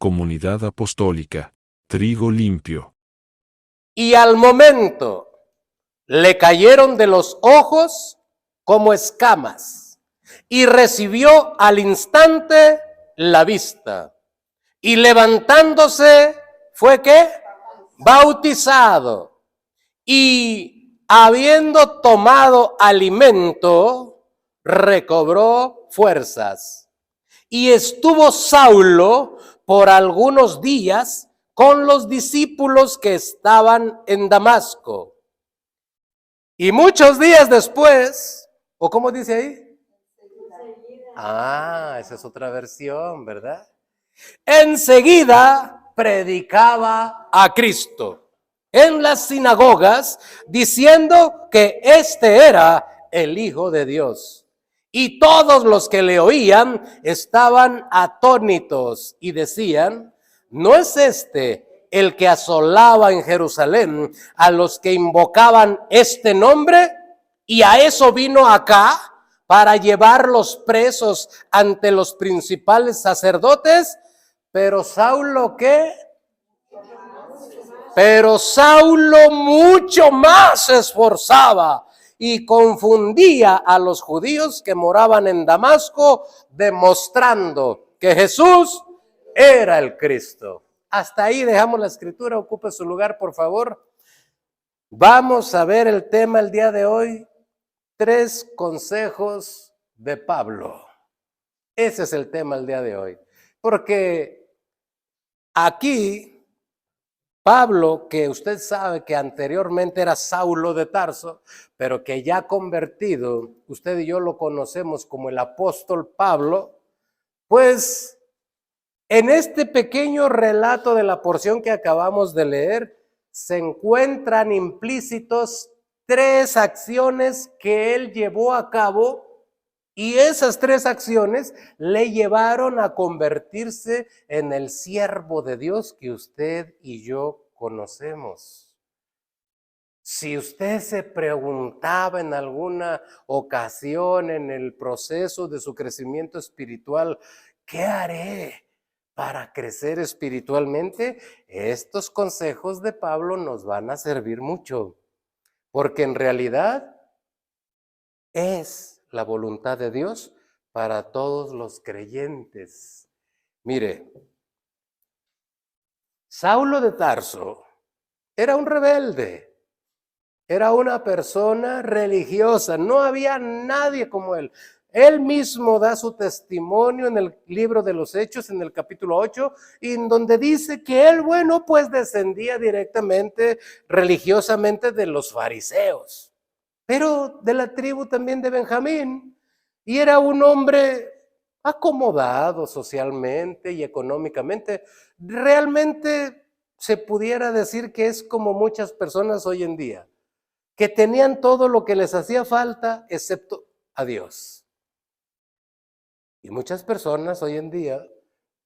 Comunidad Apostólica, Trigo Limpio. Y al momento le cayeron de los ojos como escamas, y recibió al instante la vista. Y levantándose, ¿fue qué? Bautizado. Y habiendo tomado alimento, recobró fuerzas. Y estuvo Saulo por algunos días con los discípulos que estaban en Damasco. Y muchos días después, ¿o cómo dice ahí? Esa es otra versión, ¿verdad? Enseguida predicaba a Cristo en las sinagogas, diciendo que este era el Hijo de Dios. Y todos los que le oían estaban atónitos y decían: ¿no es este el que asolaba en Jerusalén a los que invocaban este nombre? Y a eso vino acá, para llevarlos presos ante los principales sacerdotes. Pero Saulo, ¿qué? Pero Saulo mucho más se esforzaba y confundía a los judíos que moraban en Damasco, demostrando que Jesús era el Cristo. Hasta ahí dejamos la escritura. Ocupe su lugar, por favor. Vamos a ver el tema el día de hoy: 3 consejos de Pablo. Ese es el tema el día de hoy. Porque aquí Pablo, que usted sabe que anteriormente era Saulo de Tarso, pero que ya convertido, usted y yo lo conocemos como el apóstol Pablo, pues en este pequeño relato de la porción que acabamos de leer, se encuentran implícitos 3 acciones que él llevó a cabo. Y esas 3 acciones le llevaron a convertirse en el siervo de Dios que usted y yo conocemos. Si usted se preguntaba en alguna ocasión en el proceso de su crecimiento espiritual, ¿qué haré para crecer espiritualmente? Estos consejos de Pablo nos van a servir mucho, porque en realidad es la voluntad de Dios para todos los creyentes. Mire, Saulo de Tarso era un rebelde, era una persona religiosa, no había nadie como él. Él mismo da su testimonio en el libro de los Hechos, en el capítulo 8, en donde dice que él, pues descendía directamente, religiosamente, de los fariseos, pero de la tribu también de Benjamín, y era un hombre acomodado socialmente y económicamente. Realmente se pudiera decir que es como muchas personas hoy en día, que tenían todo lo que les hacía falta excepto a Dios. Y muchas personas hoy en día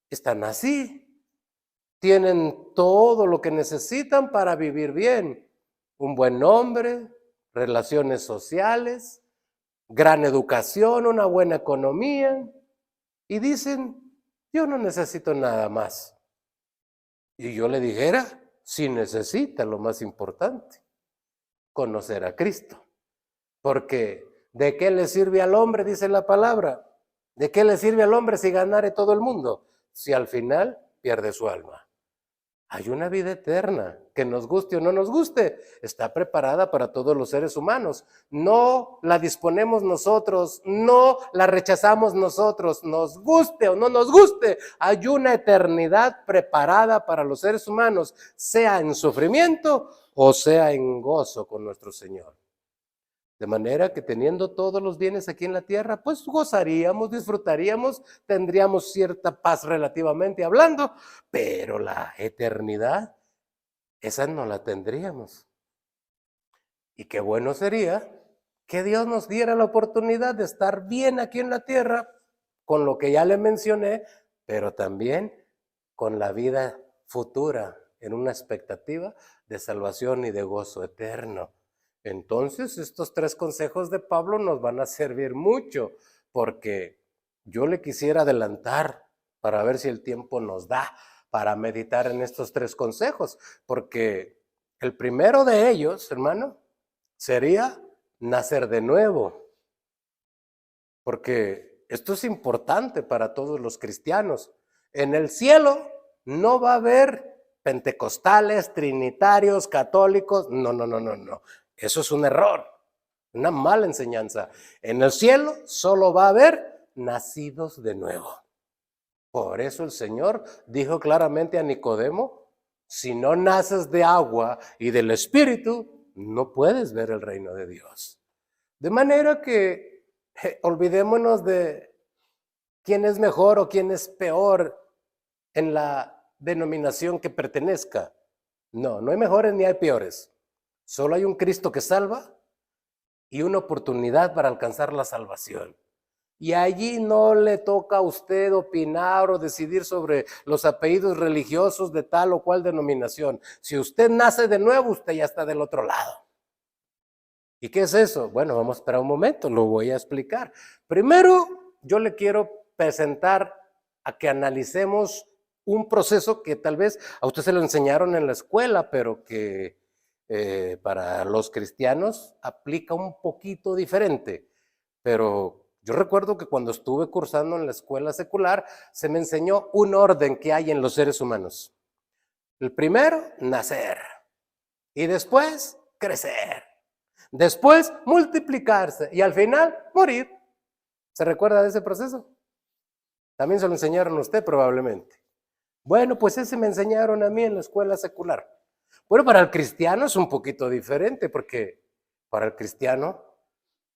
están así, tienen todo lo que necesitan para vivir bien: un buen nombre, relaciones sociales, gran educación, una buena economía, y dicen: yo no necesito nada más. Y yo le dijera: sí necesita lo más importante, conocer a Cristo. Porque ¿de qué le sirve al hombre? Dice la palabra. ¿De qué le sirve al hombre si ganare todo el mundo, si al final pierde su alma? Hay una vida eterna, que nos guste o no nos guste, está preparada para todos los seres humanos. No la disponemos nosotros, no la rechazamos nosotros, nos guste o no nos guste. Hay una eternidad preparada para los seres humanos, sea en sufrimiento o sea en gozo con nuestro Señor. De manera que teniendo todos los bienes aquí en la tierra, pues gozaríamos, disfrutaríamos, tendríamos cierta paz relativamente hablando, pero la eternidad, esa no la tendríamos. Y qué bueno sería que Dios nos diera la oportunidad de estar bien aquí en la tierra, con lo que ya le mencioné, pero también con la vida futura, en una expectativa de salvación y de gozo eterno. Entonces, estos 3 consejos de Pablo nos van a servir mucho, porque yo le quisiera adelantar para ver si el tiempo nos da, para meditar en estos 3 consejos, porque el primero de ellos, hermano, sería nacer de nuevo, porque esto es importante para todos los cristianos. En el cielo no va a haber pentecostales, trinitarios, católicos, no. Eso es un error, una mala enseñanza. En el cielo solo va a haber nacidos de nuevo. Por eso el Señor dijo claramente a Nicodemo, si no naces de agua y del Espíritu, no puedes ver el reino de Dios. De manera que olvidémonos de quién es mejor o quién es peor en la denominación que pertenezca. No hay mejores ni hay peores. Solo hay un Cristo que salva y una oportunidad para alcanzar la salvación. Y allí no le toca a usted opinar o decidir sobre los apellidos religiosos de tal o cual denominación. Si usted nace de nuevo, usted ya está del otro lado. ¿Y qué es eso? Bueno, vamos a esperar un momento, lo voy a explicar. Primero, yo le quiero presentar a que analicemos un proceso que tal vez a usted se lo enseñaron en la escuela, pero que para los cristianos aplica un poquito diferente. Pero yo recuerdo que cuando estuve cursando en la escuela secular, se me enseñó un orden que hay en los seres humanos. El primero, nacer. Y después, crecer. Después, multiplicarse. Y al final, morir. ¿Se recuerda de ese proceso? También se lo enseñaron a usted probablemente. Bueno, pues ese me enseñaron a mí en la escuela secular. Bueno, para el cristiano es un poquito diferente, porque para el cristiano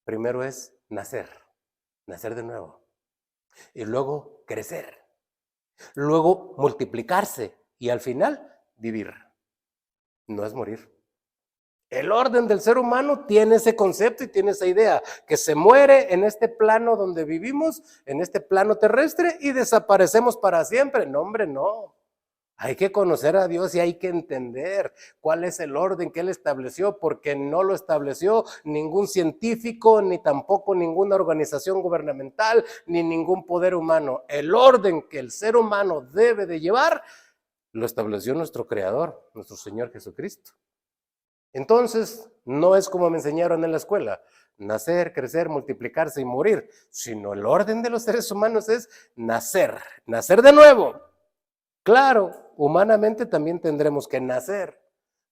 primero es nacer de nuevo, y luego crecer, luego multiplicarse y al final vivir. No es morir. El orden del ser humano tiene ese concepto y tiene esa idea, que se muere en este plano donde vivimos, en este plano terrestre, y desaparecemos para siempre. No, hombre, no. Hay que conocer a Dios y hay que entender cuál es el orden que Él estableció, porque no lo estableció ningún científico, ni tampoco ninguna organización gubernamental, ni ningún poder humano. El orden que el ser humano debe de llevar, lo estableció nuestro Creador, nuestro Señor Jesucristo. Entonces, no es como me enseñaron en la escuela, nacer, crecer, multiplicarse y morir, sino el orden de los seres humanos es nacer de nuevo. Claro, humanamente también tendremos que nacer,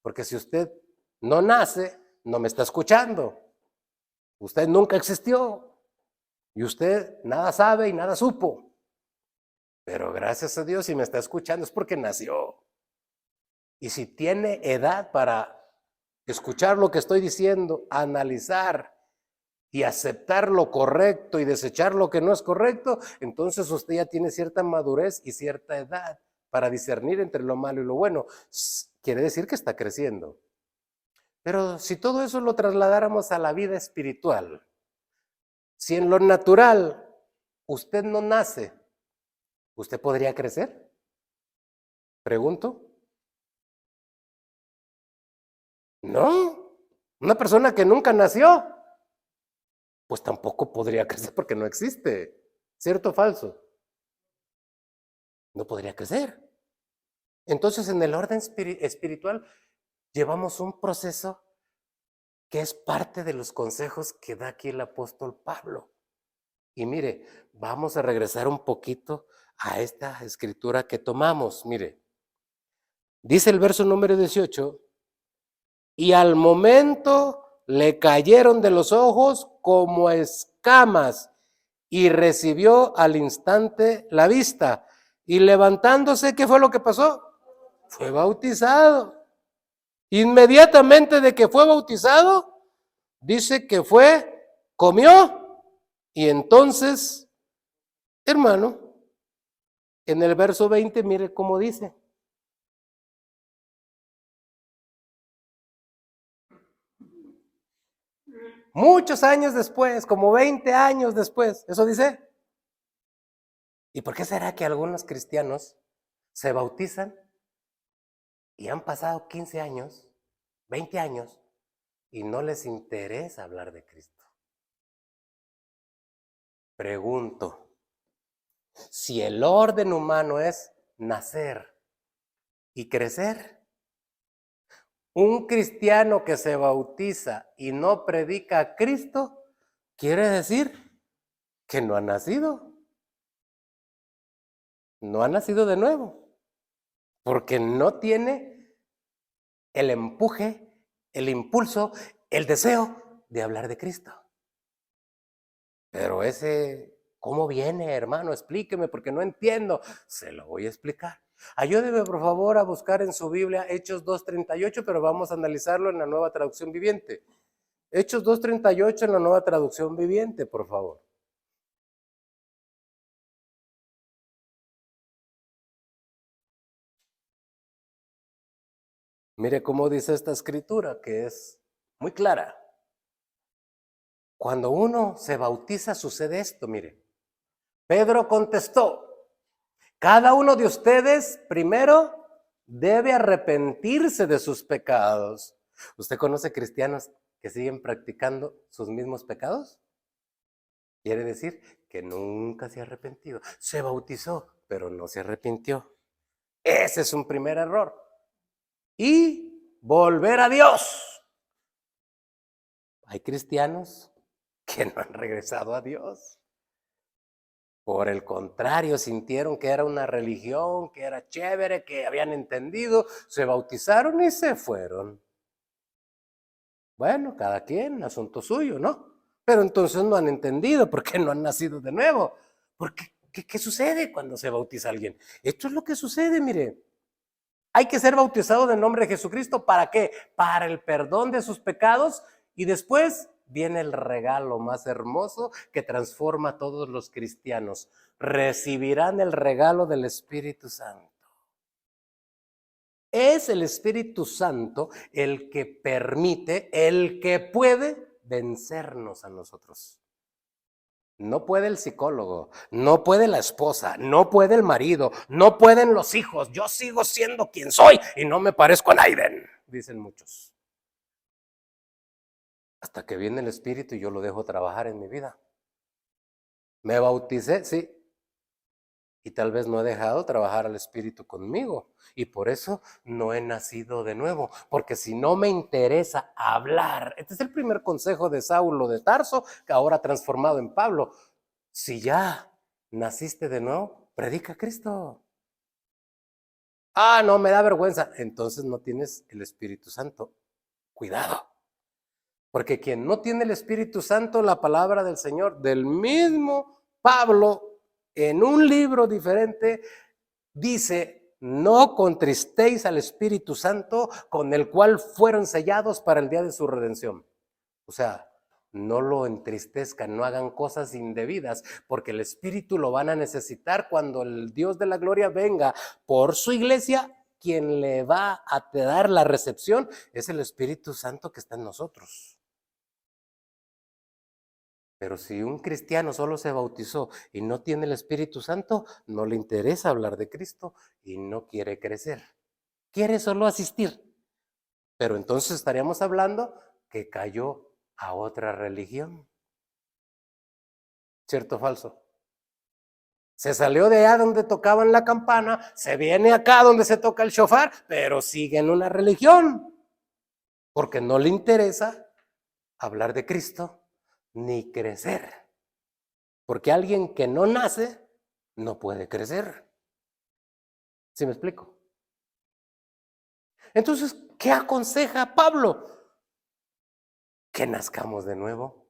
porque si usted no nace, no me está escuchando. Usted nunca existió y usted nada sabe y nada supo. Pero gracias a Dios, si me está escuchando es porque nació. Y si tiene edad para escuchar lo que estoy diciendo, analizar y aceptar lo correcto y desechar lo que no es correcto, entonces usted ya tiene cierta madurez y cierta edad para discernir entre lo malo y lo bueno. Quiere decir que está creciendo. Pero si todo eso lo trasladáramos a la vida espiritual, si en lo natural usted no nace, ¿usted podría crecer? Pregunto. No, una persona que nunca nació, pues tampoco podría crecer porque no existe. ¿Cierto o falso? No podría crecer. Entonces, en el orden espiritual, llevamos un proceso que es parte de los consejos que da aquí el apóstol Pablo. Y mire, vamos a regresar un poquito a esta escritura que tomamos. Mire, dice el verso número 18, y al momento le cayeron de los ojos como escamas y recibió al instante la vista. Y levantándose, ¿qué fue lo que pasó? Fue bautizado. Inmediatamente de que fue bautizado, dice que comió, y entonces, hermano, en el verso 20, mire cómo dice. Muchos años después, como 20 años después, ¿eso dice? ¿Y por qué será que algunos cristianos se bautizan y han pasado 15 años, 20 años, y no les interesa hablar de Cristo? Pregunto, si el orden humano es nacer y crecer. Un cristiano que se bautiza y no predica a Cristo, quiere decir que no ha nacido. No ha nacido de nuevo, porque no tiene el empuje, el impulso, el deseo de hablar de Cristo. Pero ¿cómo viene, hermano? Explíqueme, porque no entiendo. Se lo voy a explicar. Ayúdeme, por favor, a buscar en su Biblia Hechos 2:38, pero vamos a analizarlo en la Nueva Traducción Viviente. Hechos 2:38 en la Nueva Traducción Viviente, por favor. Mire cómo dice esta escritura, que es muy clara. Cuando uno se bautiza sucede esto, mire. Pedro contestó, cada uno de ustedes primero debe arrepentirse de sus pecados. ¿Usted conoce cristianos que siguen practicando sus mismos pecados? Quiere decir que nunca se ha arrepentido. Se bautizó, pero no se arrepintió. Ese es un primer error. Y volver a Dios. Hay cristianos que no han regresado a Dios. Por el contrario, sintieron que era una religión, que era chévere, que habían entendido, se bautizaron y se fueron. Bueno, cada quien, asunto suyo, ¿no? Pero entonces no han entendido porque no han nacido de nuevo. Porque, ¿qué sucede cuando se bautiza alguien? Esto es lo que sucede, mire. Hay que ser bautizado en el nombre de Jesucristo. ¿Para qué? Para el perdón de sus pecados y después viene el regalo más hermoso que transforma a todos los cristianos. Recibirán el regalo del Espíritu Santo. Es el Espíritu Santo el que permite, el que puede vencernos a nosotros. No puede el psicólogo, no puede la esposa, no puede el marido, no pueden los hijos. Yo sigo siendo quien soy y no me parezco a Naiden, dicen muchos. Hasta que viene el Espíritu y yo lo dejo trabajar en mi vida. Me bauticé, sí, y tal vez no he dejado trabajar al Espíritu conmigo. Y por eso no he nacido de nuevo. Porque si no me interesa hablar, este es el primer consejo de Saulo de Tarso, que ahora transformado en Pablo. Si ya naciste de nuevo, predica a Cristo. Ah, no, me da vergüenza. Entonces no tienes el Espíritu Santo. Cuidado. Porque quien no tiene el Espíritu Santo, la palabra del Señor, del mismo Pablo, en un libro diferente, dice, no contristéis al Espíritu Santo con el cual fueron sellados para el día de su redención. O sea, no lo entristezcan, no hagan cosas indebidas, porque el Espíritu lo van a necesitar cuando el Dios de la gloria venga por su iglesia. Quien le va a dar la recepción es el Espíritu Santo que está en nosotros. Pero si un cristiano solo se bautizó y no tiene el Espíritu Santo, no le interesa hablar de Cristo y no quiere crecer. Quiere solo asistir. Pero entonces estaríamos hablando que cayó a otra religión. ¿Cierto o falso? Se salió de allá donde tocaban la campana, se viene acá donde se toca el shofar, pero sigue en una religión. Porque no le interesa hablar de Cristo ni crecer. Porque alguien que no nace no puede crecer. ¿Sí me explico? Entonces, ¿qué aconseja Pablo? Que nazcamos de nuevo.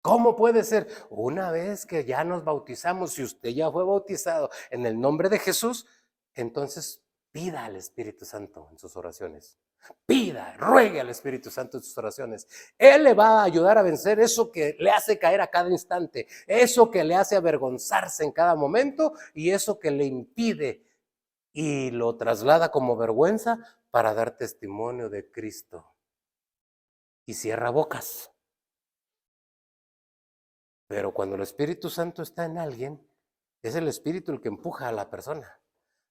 ¿Cómo puede ser? Una vez que ya nos bautizamos, si usted ya fue bautizado en el nombre de Jesús, entonces pida al Espíritu Santo en sus oraciones. Pida, ruegue al Espíritu Santo en sus oraciones. Él le va a ayudar a vencer eso que le hace caer a cada instante, eso que le hace avergonzarse en cada momento y eso que le impide y lo traslada como vergüenza para dar testimonio de Cristo. Y cierra bocas. Pero cuando el Espíritu Santo está en alguien, es el Espíritu el que empuja a la persona.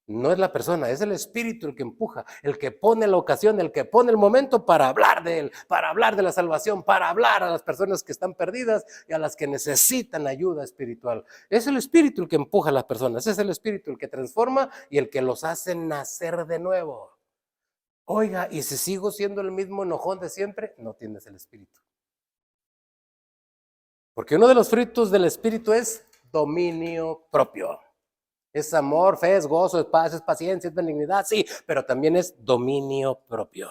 No es la persona, es el espíritu el que empuja, el que pone la ocasión, el que pone el momento para hablar de él, para hablar de la salvación, para hablar a las personas que están perdidas y a las que necesitan ayuda espiritual. Es el espíritu el que empuja a las personas, es el espíritu el que transforma y el que los hace nacer de nuevo. Oiga, y si sigo siendo el mismo enojón de siempre, no tienes el espíritu. Porque uno de los frutos del espíritu es dominio propio. Es amor, fe, es gozo, es paz, es paciencia, es benignidad, sí, pero también es dominio propio.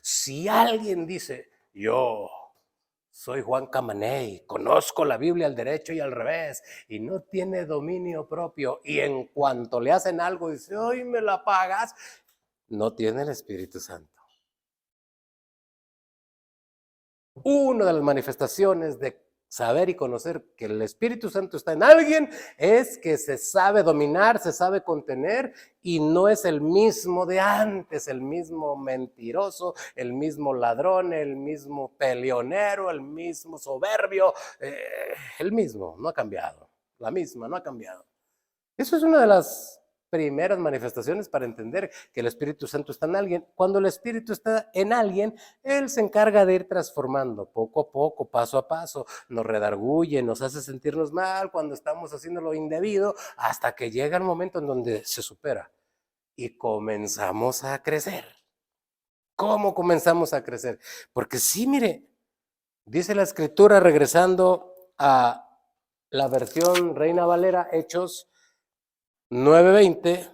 Si alguien dice, yo soy Juan Camaney, conozco la Biblia al derecho y al revés, y no tiene dominio propio, y en cuanto le hacen algo dice, hoy me la pagas, no tiene el Espíritu Santo. Una de las manifestaciones de saber y conocer que el Espíritu Santo está en alguien es que se sabe dominar, se sabe contener y no es el mismo de antes, el mismo mentiroso, el mismo ladrón, el mismo peleonero, el mismo soberbio, el mismo, no ha cambiado, la misma, no ha cambiado. Eso es una de las primeras manifestaciones para entender que el Espíritu Santo está en alguien. Cuando el Espíritu está en alguien, Él se encarga de ir transformando poco a poco, paso a paso, nos redarguye, nos hace sentirnos mal cuando estamos haciendo lo indebido, hasta que llega el momento en donde se supera y comenzamos a crecer. ¿Cómo comenzamos a crecer? Porque sí, mire, dice la Escritura, regresando a la versión Reina Valera, Hechos 9:20,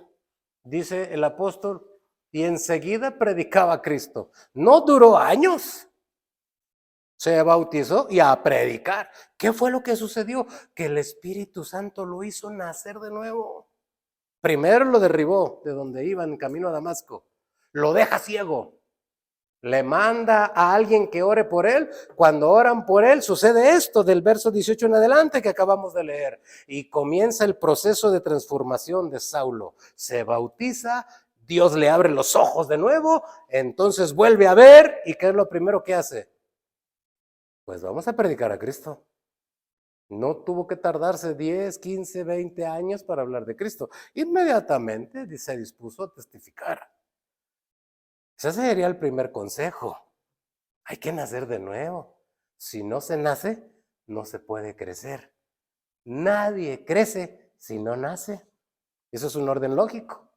dice el apóstol, y enseguida predicaba a Cristo. No duró años. Se bautizó y a predicar. ¿Qué fue lo que sucedió? Que el Espíritu Santo lo hizo nacer de nuevo. Primero lo derribó de donde iba en camino a Damasco. Lo deja ciego. Le manda a alguien que ore por él. Cuando oran por él, sucede esto del verso 18 en adelante que acabamos de leer. Y comienza el proceso de transformación de Saulo. Se bautiza, Dios le abre los ojos de nuevo, entonces vuelve a ver. ¿Y qué es lo primero que hace? Pues vamos a predicar a Cristo. No tuvo que tardarse 10, 15, 20 años para hablar de Cristo. Inmediatamente se dispuso a testificar. Ese sería el primer consejo. Hay que nacer de nuevo. Si no se nace, no se puede crecer. Nadie crece si no nace. Eso es un orden lógico.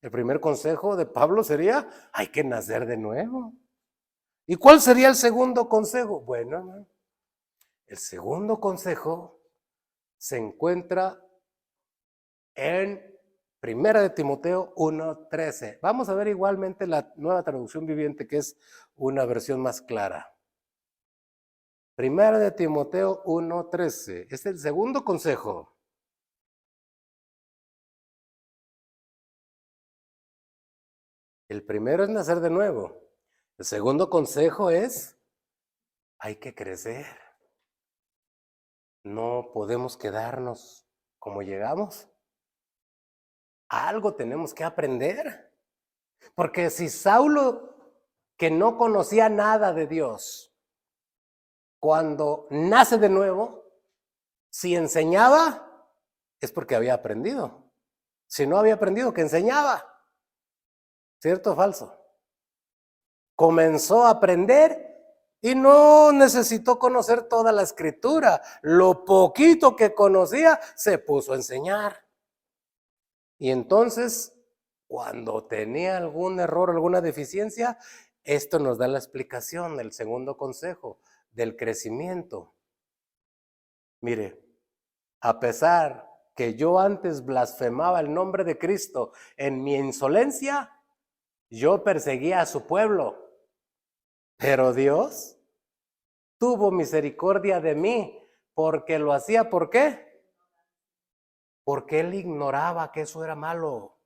El primer consejo de Pablo sería, hay que nacer de nuevo. ¿Y cuál sería el segundo consejo? Bueno, el segundo consejo se encuentra en Primera de Timoteo 1:13. Vamos a ver igualmente la Nueva Traducción Viviente, que es una versión más clara. Primera de Timoteo 1:13. Es el segundo consejo. El primero es nacer de nuevo. El segundo consejo es, hay que crecer. No podemos quedarnos como llegamos. Algo tenemos que aprender. Porque si Saulo, que no conocía nada de Dios, cuando nace de nuevo, si enseñaba, es porque había aprendido. Si no había aprendido, ¿qué enseñaba? ¿Cierto o falso? Comenzó a aprender y no necesitó conocer toda la escritura. Lo poquito que conocía se puso a enseñar. Y entonces, cuando tenía algún error, alguna deficiencia, esto nos da la explicación, el segundo consejo del crecimiento. Mire, a pesar que yo antes blasfemaba el nombre de Cristo en mi insolencia, yo perseguía a su pueblo. Pero Dios tuvo misericordia de mí porque lo hacía, ¿por qué? Porque él ignoraba que eso era malo.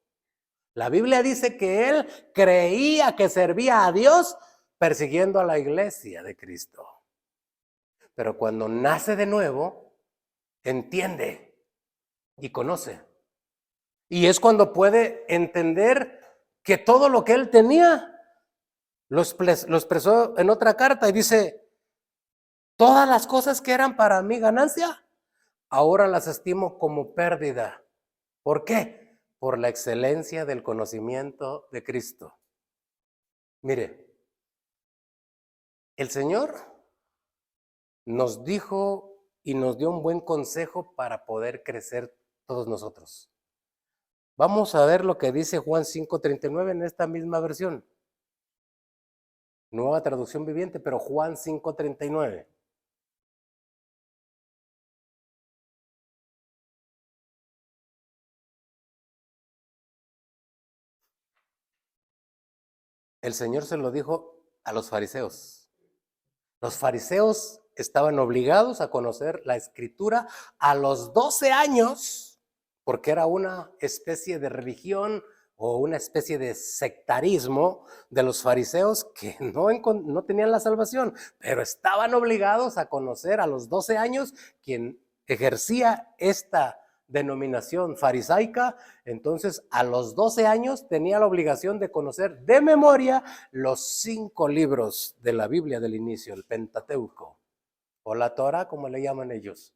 La Biblia dice que él creía que servía a Dios persiguiendo a la iglesia de Cristo. Pero cuando nace de nuevo, entiende y conoce. Y es cuando puede entender que todo lo que él tenía lo expresó en otra carta y dice, todas las cosas que eran para mí ganancia, ahora las estimo como pérdida. ¿Por qué? por la excelencia del conocimiento de Cristo. Mire, el Señor nos dijo y nos dio un buen consejo para poder crecer todos nosotros. Vamos a ver lo que dice Juan 5:39 en esta misma versión. Nueva traducción viviente, pero Juan 5:39. El Señor se lo dijo a los fariseos. Los fariseos estaban obligados a conocer la Escritura a los 12 años, porque era una especie de religión o una especie de sectarismo de los fariseos que no tenían la salvación, pero estaban obligados a conocer a los 12 años quien ejercía esta denominación farisaica. Entonces a los 12 años tenía la obligación de conocer de memoria los 5 libros de la Biblia del inicio, el Pentateuco o la Torah, como le llaman ellos.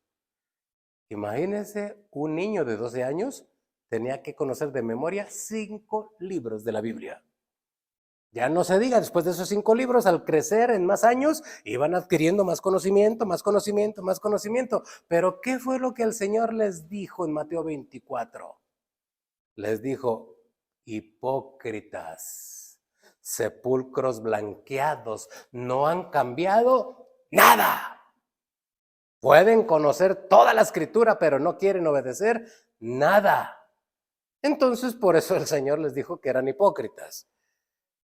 Imagínense, un niño de 12 años tenía que conocer de memoria 5 libros de la Biblia. Ya no se diga, después de esos 5 libros, al crecer en más años, iban adquiriendo más conocimiento, más conocimiento, más conocimiento. Pero ¿qué fue lo que el Señor les dijo en Mateo 24? Les dijo: hipócritas, sepulcros blanqueados, no han cambiado nada. Pueden conocer toda la Escritura, pero no quieren obedecer nada. Entonces, por eso el Señor les dijo que eran hipócritas.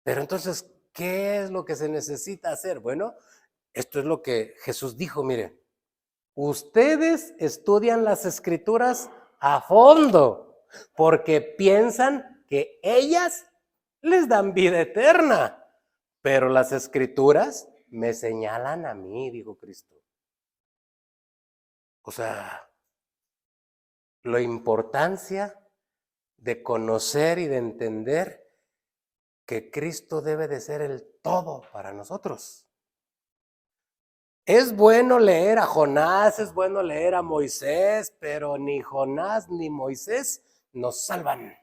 Pero entonces, ¿qué es lo que se necesita hacer? Bueno, esto es lo que Jesús dijo, mire, ustedes estudian las Escrituras a fondo, porque piensan que ellas les dan vida eterna, pero las Escrituras me señalan a mí, dijo Cristo. O sea, la importancia de conocer y de entender que Cristo debe de ser el todo para nosotros. Es bueno leer a Jonás, es bueno leer a Moisés, pero ni Jonás ni Moisés nos salvan.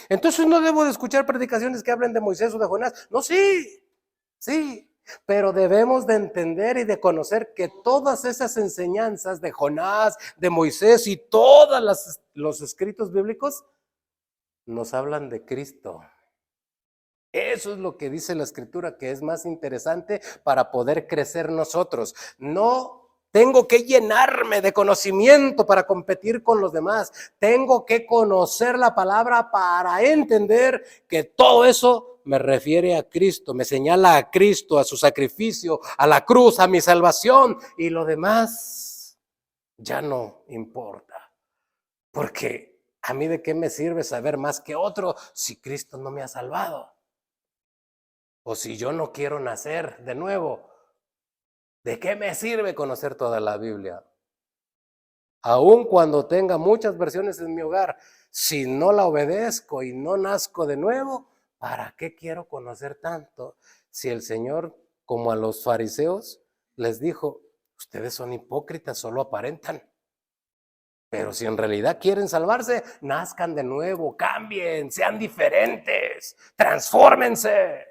Entonces no debo de escuchar predicaciones que hablen de Moisés o de Jonás. No, sí, pero debemos de entender y de conocer que todas esas enseñanzas de Jonás, de Moisés y todos los escritos bíblicos nos hablan de Cristo. Eso es lo que dice la Escritura, que es más interesante para poder crecer nosotros. No tengo que llenarme de conocimiento para competir con los demás. Tengo que conocer la palabra para entender que todo eso me refiere a Cristo, me señala a Cristo, a su sacrificio, a la cruz, a mi salvación, y lo demás ya no importa. Porque a mí de qué me sirve saber más que otro si Cristo no me ha salvado. O si yo no quiero nacer de nuevo, ¿de qué me sirve conocer toda la Biblia? Aun cuando tenga muchas versiones en mi hogar, si no la obedezco y no nazco de nuevo, ¿para qué quiero conocer tanto? Si el Señor, como a los fariseos, les dijo, ustedes son hipócritas, solo aparentan. Pero si en realidad quieren salvarse, nazcan de nuevo, cambien, sean diferentes, transfórmense.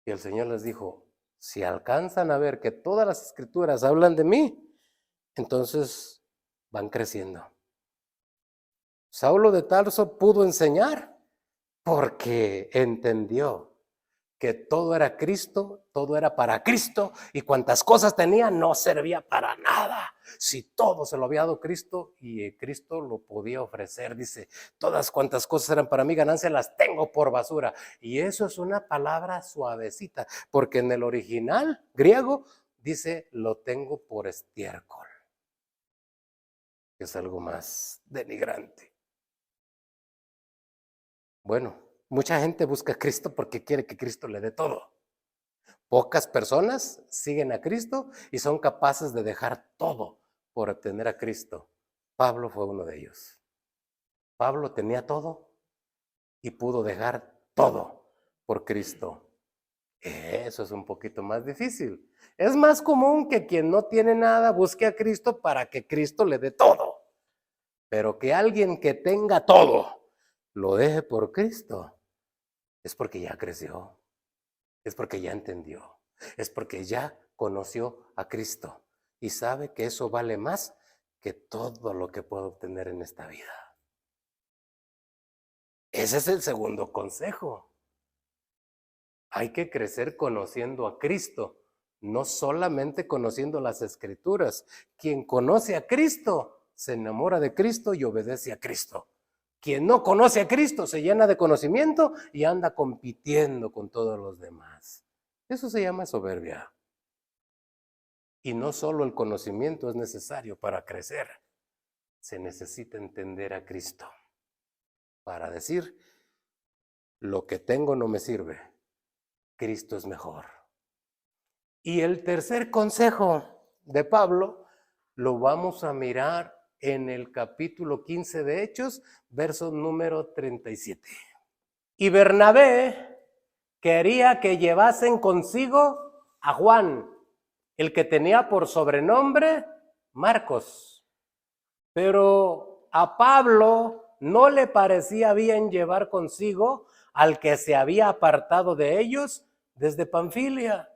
Y el Señor les dijo, si alcanzan a ver que todas las Escrituras hablan de mí, entonces van creciendo. Saulo de Tarso pudo enseñar porque entendió que todo era Cristo, todo era para Cristo, y cuantas cosas tenía no servía para nada. Si todo se lo había dado Cristo y Cristo lo podía ofrecer, dice, todas cuantas cosas eran para mí ganancia, las tengo por basura. Y eso es una palabra suavecita, porque en el original griego dice, lo tengo por estiércol, que es algo más denigrante. Bueno, mucha gente busca a Cristo porque quiere que Cristo le dé todo. Pocas personas siguen a Cristo y son capaces de dejar todo por obtener a Cristo. Pablo fue uno de ellos. Pablo tenía todo y pudo dejar todo por Cristo. Eso es un poquito más difícil. Es más común que quien no tiene nada busque a Cristo para que Cristo le dé todo. Pero que alguien que tenga todo lo deje por Cristo, es porque ya creció, es porque ya entendió, es porque ya conoció a Cristo y sabe que eso vale más que todo lo que puedo obtener en esta vida. Ese es el segundo consejo. Hay que crecer conociendo a Cristo, no solamente conociendo las Escrituras. Quien conoce a Cristo se enamora de Cristo y obedece a Cristo. Quien no conoce a Cristo se llena de conocimiento y anda compitiendo con todos los demás. Eso se llama soberbia. Y no solo el conocimiento es necesario para crecer, se necesita entender a Cristo para decir, lo que tengo no me sirve, Cristo es mejor. Y el tercer consejo de Pablo lo vamos a mirar en el capítulo 15 de Hechos, verso número 37. Y Bernabé quería que llevasen consigo a Juan, el que tenía por sobrenombre Marcos. Pero a Pablo no le parecía bien llevar consigo al que se había apartado de ellos desde Panfilia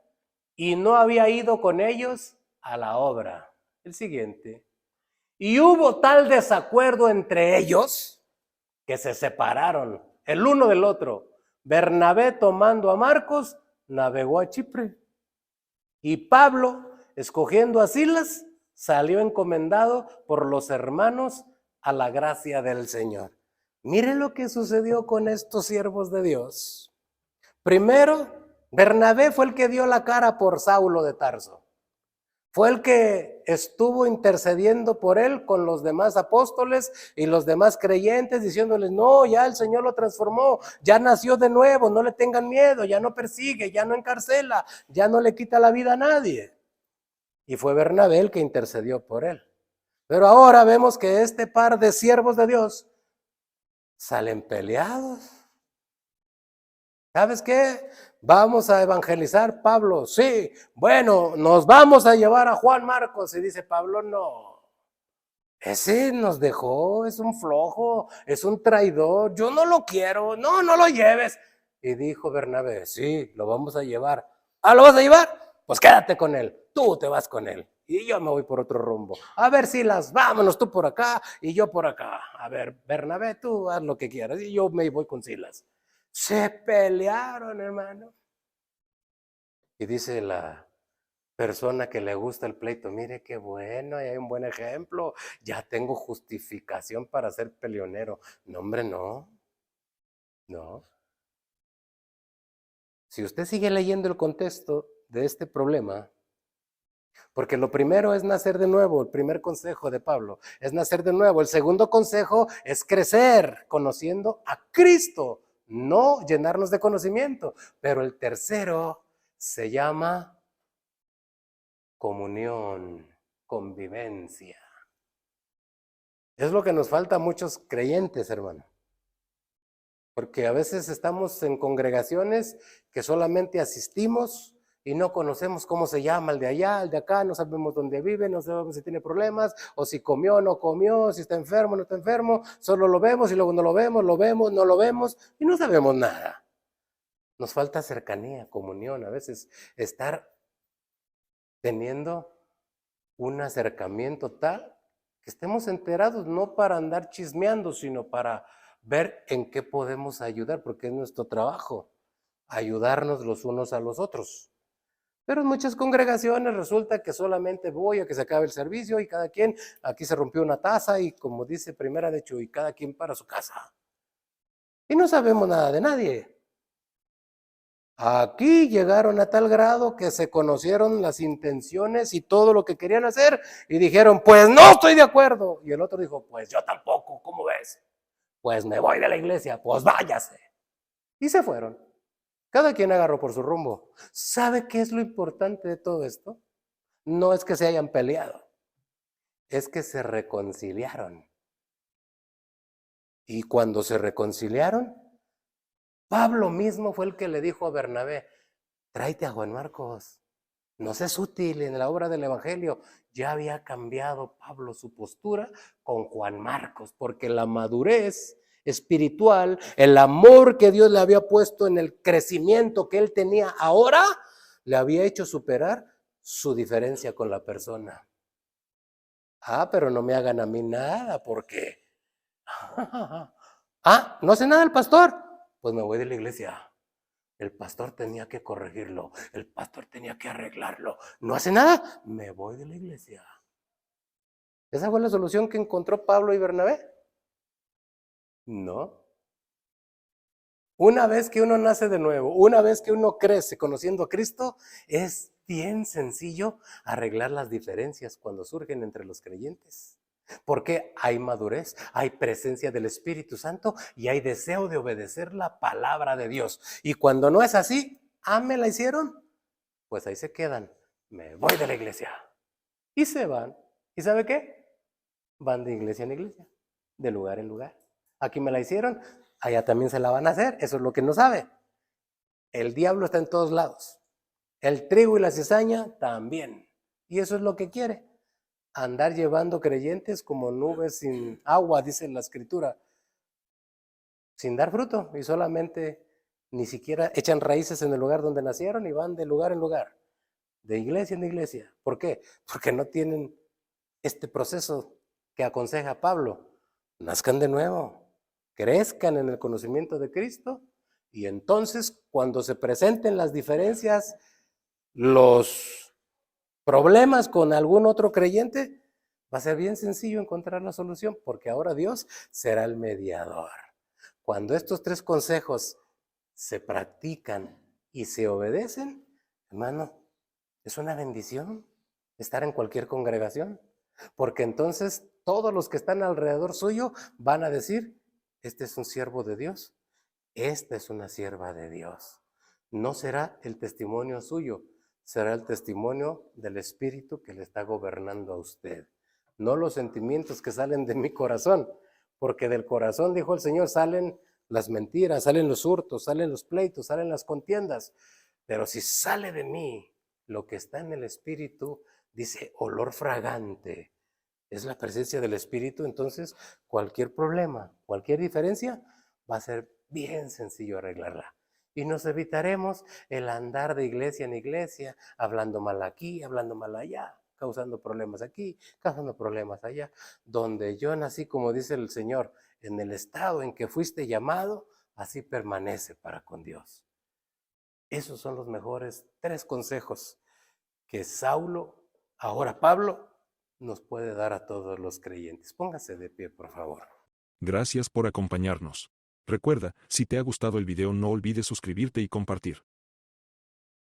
y no había ido con ellos a la obra. El siguiente. Y hubo tal desacuerdo entre ellos que se separaron el uno del otro. Bernabé, tomando a Marcos, navegó a Chipre. Y Pablo, escogiendo a Silas, salió encomendado por los hermanos a la gracia del Señor. Mire lo que sucedió con estos siervos de Dios. Primero, Bernabé fue el que dio la cara por Saulo de Tarso. Fue el que estuvo intercediendo por él con los demás apóstoles y los demás creyentes, diciéndoles, no, ya el Señor lo transformó, ya nació de nuevo, no le tengan miedo, ya no persigue, ya no encarcela, ya no le quita la vida a nadie. Y fue Bernabé el que intercedió por él. Pero ahora vemos que este par de siervos de Dios salen peleados. ¿Sabes qué? Vamos a evangelizar, Pablo. Sí, bueno, nos vamos a llevar a Juan Marcos. Y dice Pablo, no. Ese nos dejó, es un flojo, es un traidor. Yo no lo quiero, no lo lleves. Y dijo Bernabé, sí, lo vamos a llevar. ¿Ah, lo vas a llevar? Pues quédate con él, tú te vas con él. Y yo me voy por otro rumbo. A ver, Silas, vámonos tú por acá y yo por acá. A ver, Bernabé, tú haz lo que quieras y yo me voy con Silas. Se pelearon, hermano. Y dice la persona que le gusta el pleito, mire qué bueno, hay un buen ejemplo, ya tengo justificación para ser peleonero. No, hombre, no. Si usted sigue leyendo el contexto de este problema, porque lo primero es nacer de nuevo, el primer consejo de Pablo es nacer de nuevo. El segundo consejo es crecer conociendo a Cristo, no llenarnos de conocimiento. Pero el tercero se llama comunión, convivencia. Es lo que nos falta a muchos creyentes, hermano. Porque a veces estamos en congregaciones que solamente asistimos y no conocemos cómo se llama el de allá, el de acá, no sabemos dónde vive, no sabemos si tiene problemas, o si comió o no comió, si está enfermo o no está enfermo, solo lo vemos y luego no lo vemos, no lo vemos y no sabemos nada. Nos falta cercanía, comunión, a veces estar teniendo un acercamiento tal que estemos enterados, no para andar chismeando, sino para ver en qué podemos ayudar, porque es nuestro trabajo, ayudarnos los unos a los otros. Pero en muchas congregaciones resulta que solamente voy a que se acabe el servicio y cada quien, aquí se rompió una taza y como dice Primera de hecho, y cada quien para su casa. Y no sabemos nada de nadie. Aquí llegaron a tal grado que se conocieron las intenciones y todo lo que querían hacer y dijeron, pues no estoy de acuerdo. Y el otro dijo, pues yo tampoco, ¿cómo ves? Pues me voy de la iglesia, pues váyase. Y se fueron. Cada quien agarró por su rumbo. ¿Sabe qué es lo importante de todo esto? No es que se hayan peleado, es que se reconciliaron. Y cuando se reconciliaron, Pablo mismo fue el que le dijo a Bernabé, tráete a Juan Marcos, Nos es útil en la obra del Evangelio. Ya había cambiado Pablo su postura con Juan Marcos, porque la madurez espiritual, el amor que Dios le había puesto en el crecimiento que él tenía ahora, le había hecho superar su diferencia con la persona. Pero no me hagan a mí nada, porque no hace nada el pastor, pues me voy de la iglesia. El pastor tenía que corregirlo, el pastor tenía que arreglarlo. No hace nada, me voy de la iglesia. ¿Esa fue la solución que encontró Pablo y Bernabé? No. Una vez que uno nace de nuevo, una vez que uno crece conociendo a Cristo, es bien sencillo arreglar las diferencias cuando surgen entre los creyentes. Porque hay madurez, hay presencia del Espíritu Santo y hay deseo de obedecer la palabra de Dios. Y cuando no es así, me la hicieron, pues ahí se quedan. Me voy de la iglesia. Y se van. ¿Y sabe qué? Van de iglesia en iglesia, de lugar en lugar. Aquí me la hicieron, allá también se la van a hacer. Eso es lo que no sabe. El diablo está en todos lados. El trigo y la cizaña también. Y eso es lo que quiere. Andar llevando creyentes como nubes sin agua, dice la Escritura, sin dar fruto, y solamente ni siquiera echan raíces en el lugar donde nacieron y van de lugar en lugar, de iglesia en iglesia. ¿Por qué? Porque no tienen este proceso que aconseja Pablo. Nazcan de nuevo, crezcan en el conocimiento de Cristo, y entonces cuando se presenten las diferencias, los problemas con algún otro creyente, va a ser bien sencillo encontrar la solución, porque ahora Dios será el mediador. Cuando estos tres consejos se practican y se obedecen, hermano, es una bendición estar en cualquier congregación, porque entonces todos los que están alrededor suyo van a decir, este es un siervo de Dios, esta es una sierva de Dios. No será el testimonio suyo, será el testimonio del Espíritu que le está gobernando a usted. No los sentimientos que salen de mi corazón, porque del corazón, dijo el Señor, salen las mentiras, salen los hurtos, salen los pleitos, salen las contiendas. Pero si sale de mí lo que está en el Espíritu, dice olor fragante, es la presencia del Espíritu, entonces cualquier problema, cualquier diferencia, va a ser bien sencillo arreglarla. Y nos evitaremos el andar de iglesia en iglesia, hablando mal aquí, hablando mal allá, causando problemas aquí, causando problemas allá. Donde yo nací, como dice el Señor, en el estado en que fuiste llamado, así permanece para con Dios. Esos son los mejores 3 consejos que Saulo, ahora Pablo, nos puede dar a todos los creyentes. Póngase de pie, por favor. Gracias por acompañarnos. Recuerda, si te ha gustado el video no olvides suscribirte y compartir.